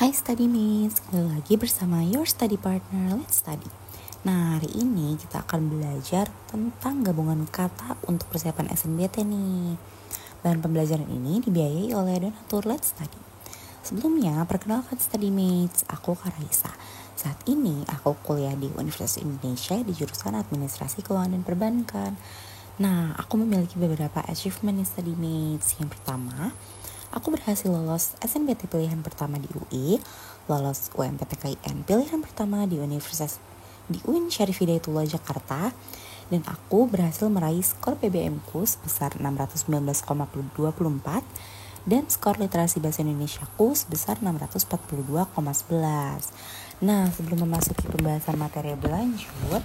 Hai study mates, kembali lagi bersama your study partner, let's study. Nah, hari ini kita akan belajar tentang gabungan kata untuk persiapan SNBT nih. Bahan pembelajaran ini dibiayai oleh donatur Let's Study. Sebelumnya, perkenalkan study mates, aku Karaisa. Saat ini aku kuliah di Universitas Indonesia di jurusan Administrasi Keuangan dan Perbankan. Nah, aku memiliki beberapa achievement nih study mates. Yang pertama, aku berhasil lolos SNBT pilihan pertama di UI, lolos UMPTKIN pilihan pertama di UIN Syarif Hidayatullah Jakarta, dan aku berhasil meraih skor PBM-ku sebesar 619,24 dan skor literasi bahasa Indonesiaku sebesar 642,11. Nah, sebelum memasuki pembahasan materi lebih lanjut,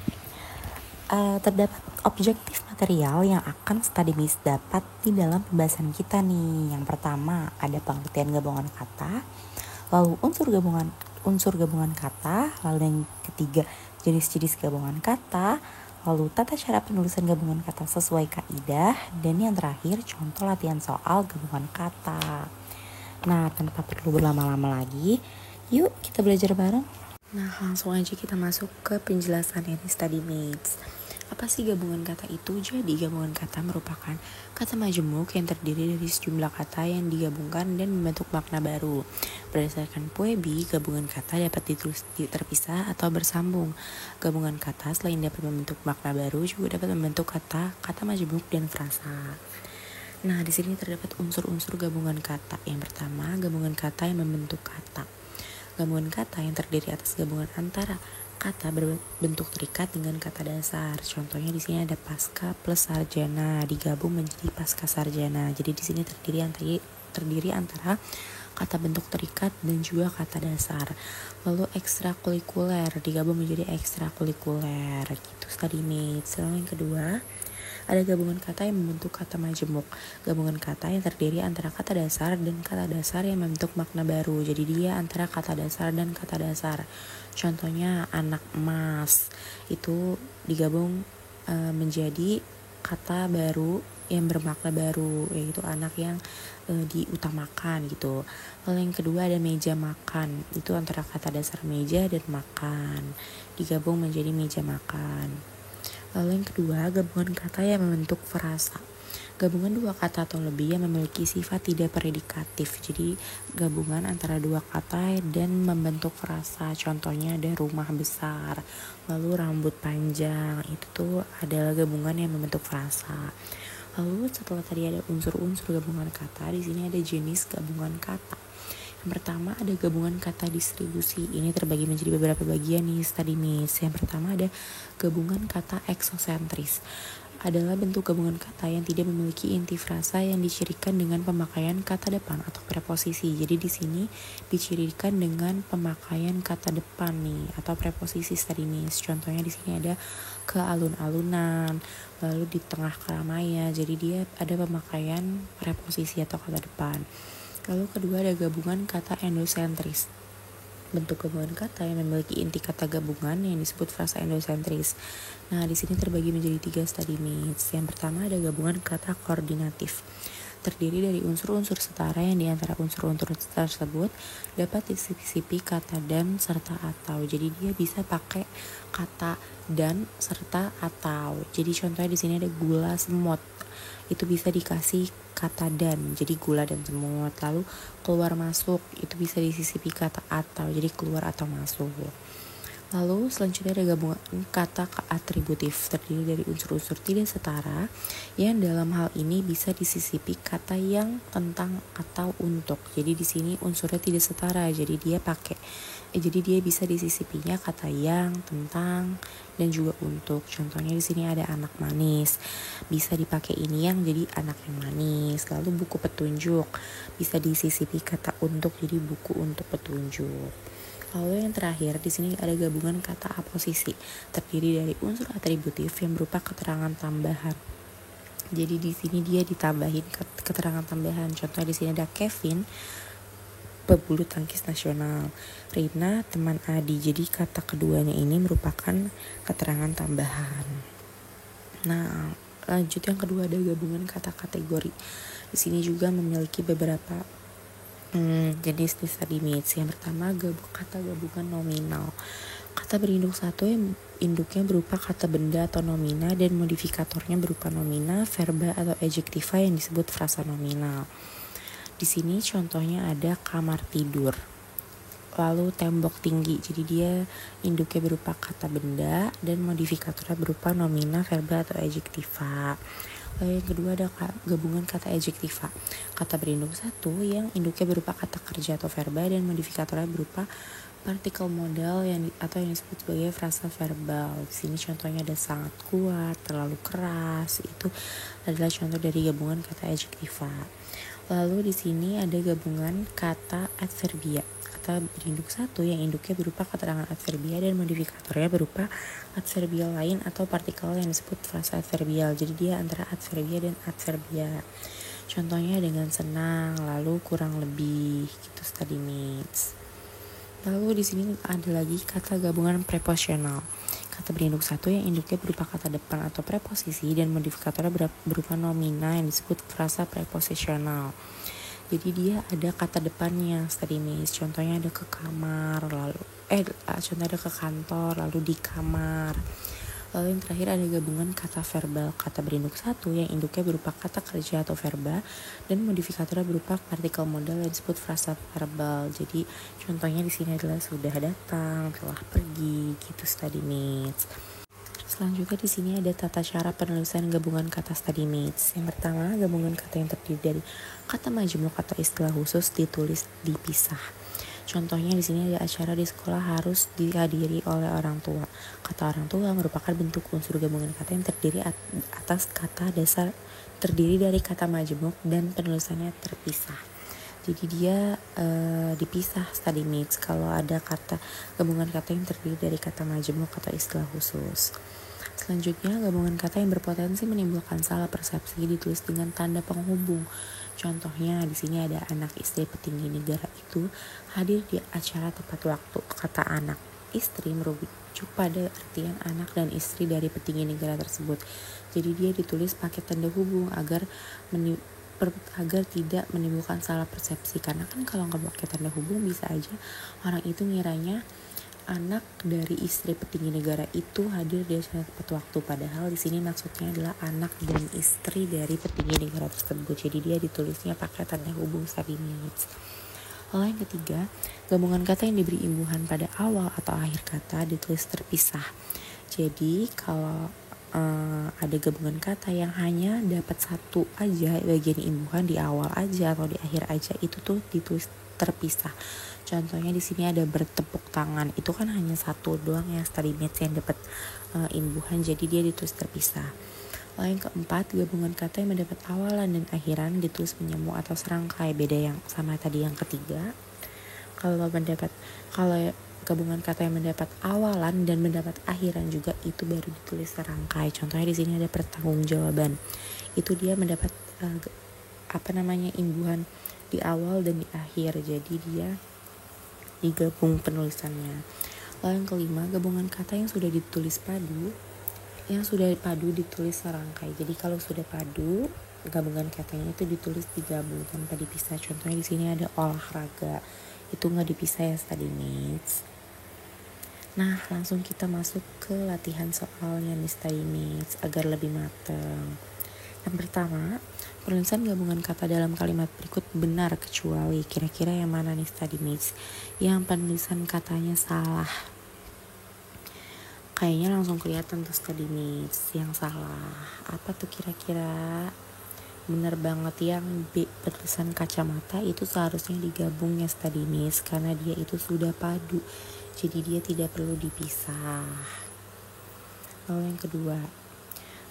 terdapat objektif material yang akan study miss dapat di dalam pembahasan kita nih. Yang pertama ada pengertian gabungan kata, lalu unsur gabungan kata, lalu yang ketiga jenis-jenis gabungan kata, lalu tata cara penulisan gabungan kata sesuai kaidah, dan yang terakhir contoh latihan soal gabungan kata. Nah, tanpa perlu berlama-lama lagi, yuk kita belajar bareng. Nah, langsung aja kita masuk ke penjelasan ini study mates. Apa sih gabungan kata itu? Jadi gabungan kata merupakan kata majemuk yang terdiri dari sejumlah kata yang digabungkan dan membentuk makna baru. Berdasarkan Puebi, gabungan kata dapat ditulis terpisah atau bersambung. Gabungan kata selain dapat membentuk makna baru juga dapat membentuk kata majemuk dan frasa. Nah, di sini terdapat unsur-unsur gabungan kata. Yang pertama, gabungan kata yang membentuk kata. Gabungan kata yang terdiri atas gabungan antara kata berbentuk terikat dengan kata dasar. Contohnya di sini ada pasca plus sarjana digabung menjadi pasca sarjana. Jadi di sini terdiri antara kata bentuk terikat dan juga kata dasar. Lalu ekstrakurikuler digabung menjadi ekstrakurikuler. Gitu study mates. Lalu yang kedua, ada gabungan kata yang membentuk kata majemuk. Gabungan kata yang terdiri antara kata dasar dan kata dasar yang membentuk makna baru. Jadi dia antara kata dasar dan kata dasar. Contohnya anak emas itu digabung menjadi kata baru yang bermakna baru, yaitu anak yang diutamakan gitu. Lalu yang kedua ada meja makan. Itu antara kata dasar meja dan makan digabung menjadi meja makan. Lalu yang kedua, gabungan kata yang membentuk frasa. Gabungan dua kata atau lebih yang memiliki sifat tidak predikatif. Jadi gabungan antara dua kata dan membentuk frasa. Contohnya ada rumah besar, lalu rambut panjang. Itu tuh adalah gabungan yang membentuk frasa. Lalu setelah tadi ada unsur-unsur gabungan kata, di sini ada jenis gabungan kata. Yang pertama ada gabungan kata distribusi. Ini terbagi menjadi beberapa bagian nih study mates. Yang pertama ada gabungan kata eksosentris. Adalah bentuk gabungan kata yang tidak memiliki inti frasa yang dicirikan dengan pemakaian kata depan atau preposisi. Jadi di sini dicirikan dengan pemakaian kata depan nih atau preposisi study mates. Contohnya di sini ada ke alun-alunan, lalu di tengah keramaian. Jadi dia ada pemakaian preposisi atau kata depan. Lalu kedua ada gabungan kata endosentris. Bentuk gabungan kata yang memiliki inti kata gabungan yang disebut frasa endosentris. Nah, di sini terbagi menjadi 3 study mates. Yang pertama ada gabungan kata koordinatif. Terdiri dari unsur-unsur setara yang diantara unsur-unsur tersebut dapat disisipi kata dan serta atau. Jadi dia bisa pakai kata dan serta atau. Jadi contohnya di sini ada gula semut. Itu bisa dikasih kata dan, jadi gula dan semut. Lalu keluar masuk itu bisa disisipi kata atau, jadi keluar atau masuk. Lalu selanjutnya ada gabungan kata atributif, terdiri dari unsur-unsur tidak setara yang dalam hal ini bisa disisipi kata yang, tentang, atau untuk. Jadi di sini unsurnya tidak setara, jadi dia bisa disisipinya kata yang, tentang, dan juga untuk. Contohnya di sini ada anak manis, bisa dipakai ini yang jadi anak yang manis. Lalu buku petunjuk bisa disisipi kata untuk, jadi buku untuk petunjuk. Lalu yang terakhir di sini ada gabungan kata aposisi, terdiri dari unsur atributif yang berupa keterangan tambahan. Jadi di sini dia ditambahin keterangan tambahan. Contohnya di sini ada Kevin, pebulu tangkis nasional. Rina, teman Adi. Jadi kata keduanya ini merupakan keterangan tambahan. Nah, lanjut yang kedua ada gabungan kata kategori. Di sini juga memiliki beberapa Jenis di study mates. Yang pertama kata gabungan nominal. Kata berinduk satu yang induknya berupa kata benda atau nomina dan modifikatornya berupa nomina, verba atau adjektiva yang disebut frasa nominal. Di sini contohnya ada kamar tidur. Lalu tembok tinggi, jadi dia induknya berupa kata benda dan modifikatornya berupa nomina, verba atau adjektiva. Lalu yang kedua ada gabungan kata adjektiva. Kata berinduk satu yang induknya berupa kata kerja atau verba dan modifikatornya berupa partikel modal yang disebut sebagai frasa verbal. Di sini contohnya ada sangat kuat, terlalu keras. Itu adalah contoh dari gabungan kata adjektiva. Lalu di sini ada gabungan kata adverbia. Kata berinduk satu yang induknya berupa keterangan adverbia dan modifikatornya berupa adverbial lain atau partikel yang disebut frasa adverbial. Jadi dia antara adverbia dan adverbia. Contohnya dengan senang, lalu kurang lebih gitu study mates. Lalu di sini ada lagi kata gabungan preposisional. Kata berinduk satu yang induknya berupa kata depan atau preposisi dan modifikatornya berupa nomina yang disebut frasa preposisional. Jadi dia ada kata depannya study mates. Contohnya ada ke kamar, contohnya ada ke kantor, lalu di kamar. Lalu yang terakhir ada gabungan kata verbal. Kata berinduk satu yang induknya berupa kata kerja atau verba dan modifikatornya berupa partikel modal yang disebut frasa verbal. Jadi contohnya di sini adalah sudah datang, telah pergi, gitu study mates. Selanjutnya di sini ada tata cara penulisan gabungan kata study mates. Yang pertama, gabungan kata yang terdiri dari kata majemuk atau istilah khusus ditulis dipisah. Contohnya di sini ada acara di sekolah harus dihadiri oleh orang tua. Kata orang tua merupakan bentuk unsur gabungan kata yang terdiri atas kata dasar terdiri dari kata majemuk dan penulisannya terpisah. Jadi dia dipisah study mates kalau ada kata gabungan kata yang terdiri dari kata majemuk atau istilah khusus. Selanjutnya, gabungan kata yang berpotensi menimbulkan salah persepsi ditulis dengan tanda penghubung. Contohnya di sini ada anak istri petinggi negara itu hadir di acara tepat waktu. Kata anak istri merujuk pada artian anak dan istri dari petinggi negara tersebut. Jadi dia ditulis pakai tanda hubung agar tidak menimbulkan salah persepsi. Karena kan kalau nggak pakai tanda hubung bisa aja orang itu ngiranya anak dari istri petinggi negara itu hadir di acara tepat waktu, padahal di sini maksudnya adalah anak dan istri dari petinggi negara tersebut. Jadi dia ditulisnya pakai tanda hubung study mates. Lalu yang ketiga, gabungan kata yang diberi imbuhan pada awal atau akhir kata ditulis terpisah. Jadi kalau ada gabungan kata yang hanya dapat satu aja bagian imbuhan di awal aja atau di akhir aja, itu tuh ditulis terpisah. Contohnya di sini ada bertepuk tangan, itu kan hanya satu doang ya study mates yang dapat imbuhan, jadi dia ditulis terpisah. Lalu yang keempat, gabungan kata yang mendapat awalan dan akhiran ditulis menyambung atau serangkai, beda yang sama tadi yang ketiga. Kalau gabungan kata yang mendapat awalan dan mendapat akhiran juga itu baru ditulis serangkai. Contohnya di sini ada pertanggungjawaban, itu dia mendapat imbuhan di awal dan di akhir, jadi dia digabung penulisannya. Lalu yang kelima, gabungan kata yang sudah padu ditulis serangkai. Jadi kalau sudah padu, gabungan katanya itu ditulis digabung tanpa dipisah. Contohnya di sini ada olahraga, itu nggak dipisah ya study mates. Nah, langsung kita masuk ke latihan soalnya nih study mates agar lebih matang. Yang pertama, penulisan gabungan kata dalam kalimat berikut benar kecuali. Kira-kira yang mana nih study mates yang penulisan katanya salah? Kayaknya langsung kelihatan tuh study mates yang salah. Apa tuh kira-kira? Bener banget yang B, penulisan kacamata itu seharusnya digabung ya study mates karena dia itu sudah padu. Jadi dia tidak perlu dipisah. Lalu yang kedua,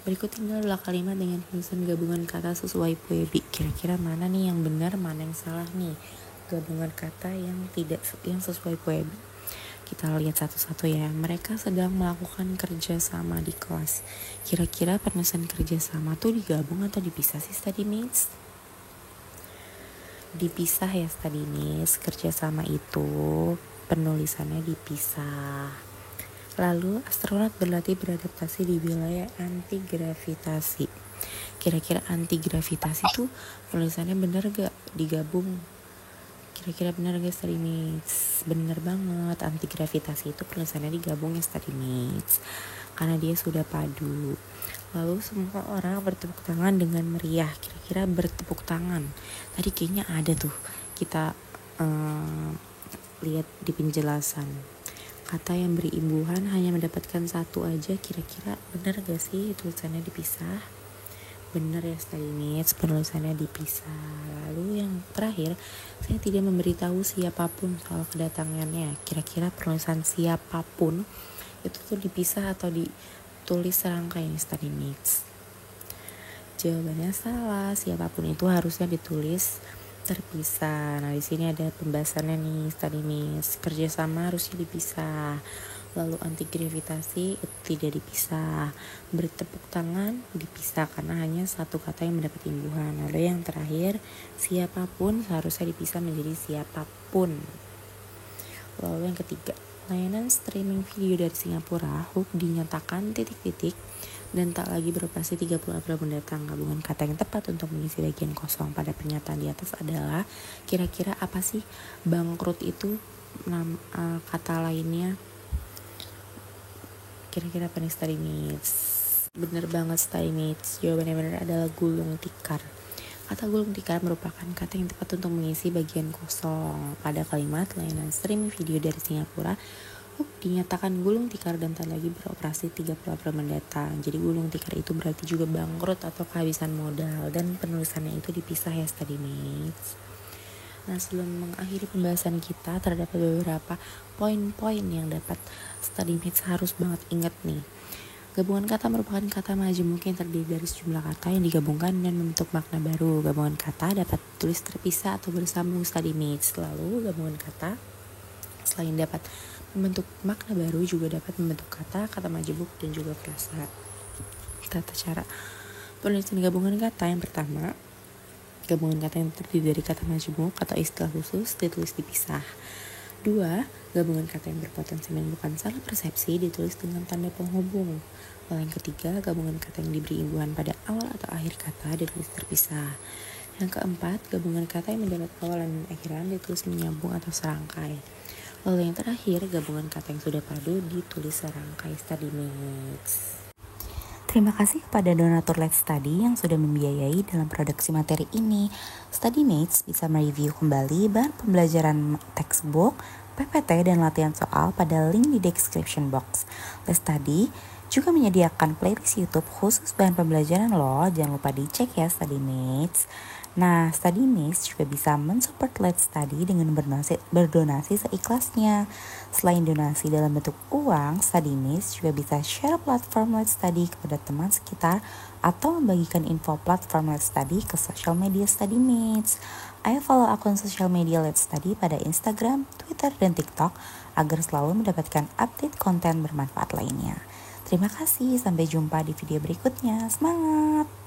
berikut ini adalah kalimat dengan penulisan gabungan kata sesuai Puebi. Kira-kira mana nih yang benar, mana yang salah nih gabungan kata yang sesuai Puebi. Kita lihat satu-satu ya. Mereka sedang melakukan kerja sama di kelas. Kira-kira penulisan kerja sama tuh digabung atau dipisah sih study mates? Dipisah ya study mates. Kerja sama itu penulisannya dipisah. Lalu astronot berlatih beradaptasi di wilayah anti gravitasi. Kira-kira anti gravitasi tuh penulisannya benar gak digabung? Kira-kira benar gak study mates? Bener banget, anti gravitasi itu penulisannya digabung ya study mates, karena dia sudah padu. Lalu semua orang bertepuk tangan dengan meriah. Kira-kira bertepuk tangan, tadi kayaknya ada tuh, kita lihat di penjelasan. Kata yang beri imbuhan hanya mendapatkan satu aja. Kira-kira benar gak sih tulisannya dipisah? Benar ya study mates, penulisannya dipisah. Lalu yang terakhir, saya tidak memberitahu siapapun soal kedatangannya. Kira-kira penulisan siapapun itu tuh dipisah atau ditulis serangkai nih study mates? Jawabannya salah, siapapun itu harusnya ditulis terpisah. Nah, di sini ada pembahasannya nih study mates. Kerjasama harusnya dipisah. Lalu anti gravitasi itu tidak dipisah. Bertepuk tangan dipisah karena hanya satu kata yang mendapat imbuhan. Lalu yang terakhir, siapapun seharusnya dipisah menjadi siapapun. Lalu yang ketiga, layanan streaming video dari Singapura HOOQ dinyatakan ... dan tak lagi beroperasi 30 April mendatang. Gabungan kata yang tepat untuk mengisi bagian kosong pada pernyataan di atas adalah, kira-kira apa sih? Bangkrut itu kata lainnya. Kira-kira apa nih study mates? Bener banget study mates, jawabannya benar adalah gulung tikar. Kata gulung tikar merupakan kata yang tepat untuk mengisi bagian kosong pada kalimat layanan streaming video dari Singapura HOOQ dinyatakan gulung tikar dan tak lagi beroperasi 30 April mendatang. Jadi gulung tikar itu berarti juga bangkrut atau kehabisan modal, dan penulisannya itu dipisah ya study mates. Nah, sebelum mengakhiri pembahasan kita, terdapat beberapa poin-poin yang dapat study mates harus banget ingat nih. Gabungan kata merupakan kata majemuk yang terdiri dari sejumlah kata yang digabungkan dan membentuk makna baru. Gabungan kata dapat ditulis terpisah atau bersambung study mates. Lalu gabungan kata selain dapat membentuk makna baru juga dapat membentuk kata majemuk dan juga frasa. Tata cara penulisan gabungan kata yang pertama, gabungan kata yang terdiri dari kata majemuk atau istilah khusus ditulis dipisah. 2. Gabungan kata yang berpotensi menimbulkan salah persepsi ditulis dengan tanda penghubung. Lalu yang ketiga, gabungan kata yang diberi imbuhan pada awal atau akhir kata ditulis terpisah. Yang keempat, gabungan kata yang mendapat awalan dan akhiran ditulis menyambung atau serangkai. Lalu yang terakhir, gabungan kata yang sudah padu ditulis serangkai study mates. Terima kasih kepada donatur Let's Study yang sudah membiayai dalam produksi materi ini. Study Mates bisa mereview kembali bahan pembelajaran textbook, PPT, dan latihan soal pada link di description box. Let's Study juga menyediakan playlist YouTube khusus bahan pembelajaran loh. Jangan lupa dicek ya Study Mates. Nah, Study Mates juga bisa mensupport Let's Study dengan berdonasi seikhlasnya. Selain donasi dalam bentuk uang, Study Mates juga bisa share platform Let's Study kepada teman sekitar atau membagikan info platform Let's Study ke social media Study Mates. Ayo follow akun social media Let's Study pada Instagram, Twitter, dan TikTok agar selalu mendapatkan update konten bermanfaat lainnya. Terima kasih, sampai jumpa di video berikutnya. Semangat!